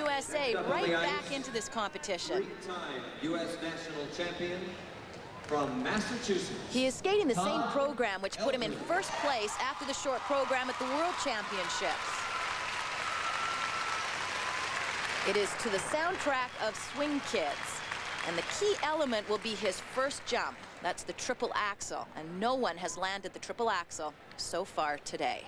USA right back into this competition. Three-time U.S. national champion from Massachusetts. He is skating the same Todd program which put him in first place after the short program at the World Championships. It is to the soundtrack of Swing Kids, and the key element will be his first jump. That's the triple axel, and no one has landed the triple axel so far today.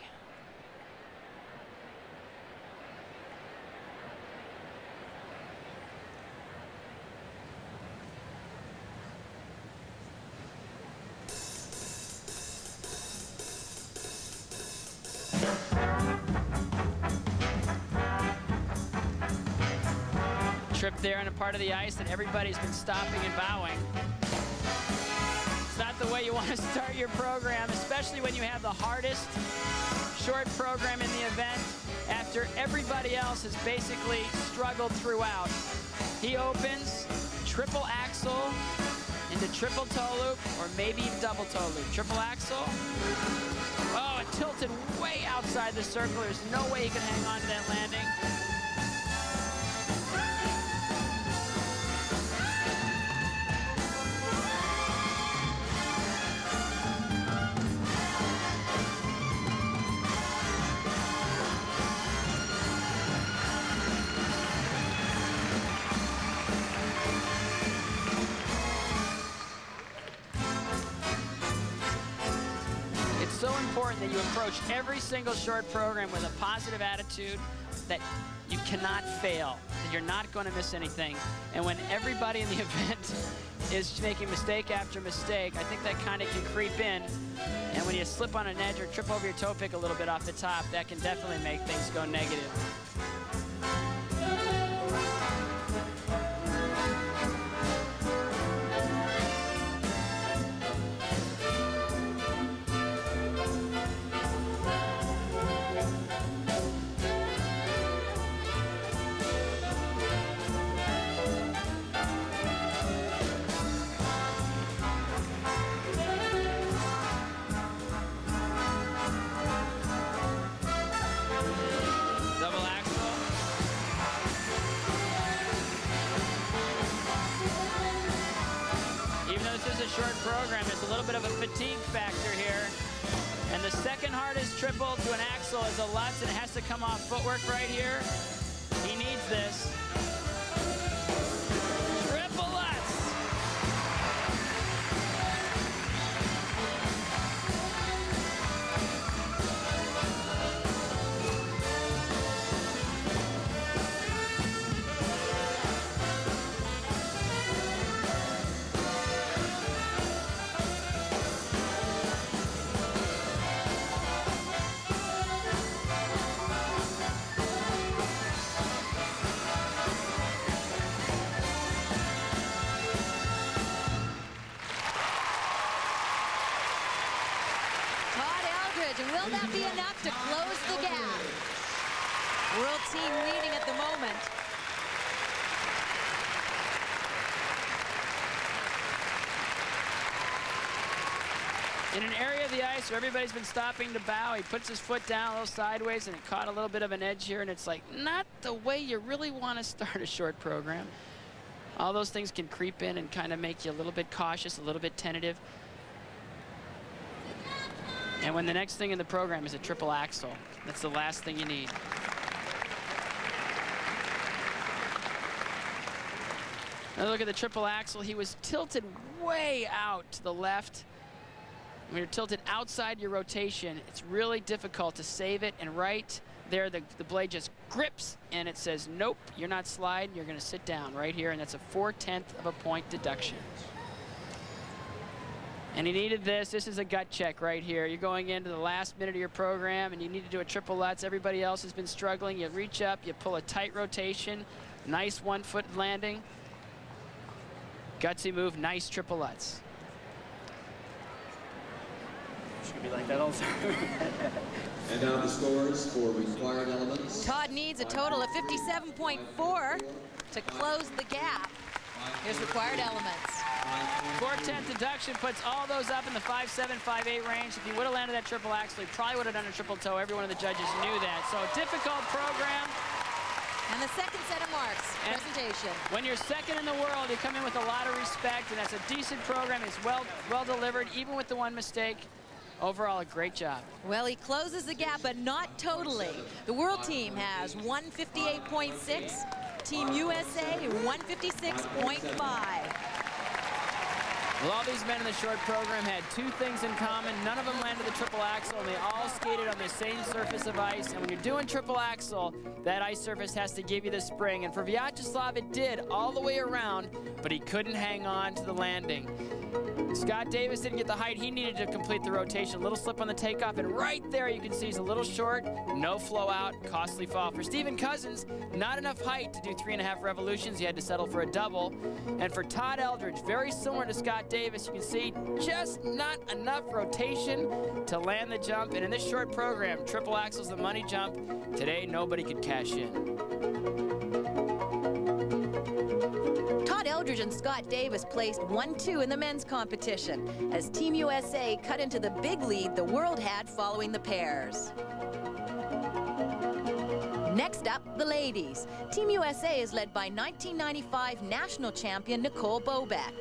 Trip there on a part of the ice that everybody's been stopping and bowing. It's not the way you want to start your program, especially when you have the hardest short program in the event after everybody else has basically struggled throughout. He opens triple axel into triple toe loop, or maybe even double toe loop. Triple axel. Oh, it tilted way outside the circle. There's no way he can hang on to that landing. It's so important that you approach every single short program with a positive attitude, that you cannot fail, that you're not going to miss anything. And when everybody in the event is making mistake after mistake, I think that kind of can creep in. And when you slip on an edge or trip over your toe pick a little bit off the top, that can definitely make things go negative. Short program, there's a little bit of a fatigue factor here, and the second hardest triple to an axel is a Lutz, and it has to come off footwork right here. He needs this. Triple Lutz. And will that be enough to close the gap? World team leading at the moment. In an area of the ice where everybody's been stopping to bow, he puts his foot down a little sideways, and it caught a little bit of an edge here, and it's like not the way you really want to start a short program. All those things can creep in and kind of make you a little bit cautious, a little bit tentative. And when the next thing in the program is a triple axel, that's the last thing you need. Now look at the triple axel. He was tilted way out to the left. When you're tilted outside your rotation, it's really difficult to save it. And right there, the blade just grips, and it says, nope, you're not sliding. You're going to sit down right here, and that's a 4/10 of a point deduction. And he needed this. This is a gut check right here. You're going into the last minute of your program, and you need to do a triple Lutz. Everybody else has been struggling. You reach up, you pull a tight rotation, nice 1-foot landing. Gutsy move, nice triple Lutz. Should be like that all the time. And now the scores for required elements. Todd needs a total of 57.4 to close the gap. Here's required elements. 4/10 deduction puts all those up in the 5.7, 5.8 range. If he would have landed that triple axel, he probably would have done a triple toe. Every one of the judges knew that. So a difficult program. And the second set of marks, And presentation. When you're second in the world, you come in with a lot of respect, and that's a decent program. It's well delivered, even with the one mistake. Overall, a great job. Well, he closes the gap, but not totally. The world team has 158.6. Team USA, 156.5. Well, all these men in the short program had two things in common. None of them landed the triple axel, and they all skated on the same surface of ice. And when you're doing triple axel, that ice surface has to give you the spring. And for Vyacheslav, it did all the way around, but he couldn't hang on to the landing. Scott Davis didn't get the height he needed to complete the rotation. Little slip on the takeoff, and right there you can see he's a little short. No flow out, costly fall. For Stephen Cousins, not enough height to do 3.5 revolutions. He had to settle for a double. And for Todd Eldredge, very similar to Scott Davis, you can see just not enough rotation to land the jump. And in this short program, triple axel's the money jump. Today, nobody could cash in. Todd Eldredge and Scott Davis placed 1-2 in the men's competition as Team USA cut into the big lead the world had following the pairs. Next up, the ladies. Team USA is led by 1995 national champion Nicole Bobeck,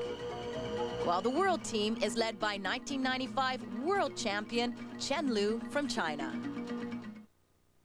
while the world team is led by 1995 world champion Chen Lu from China.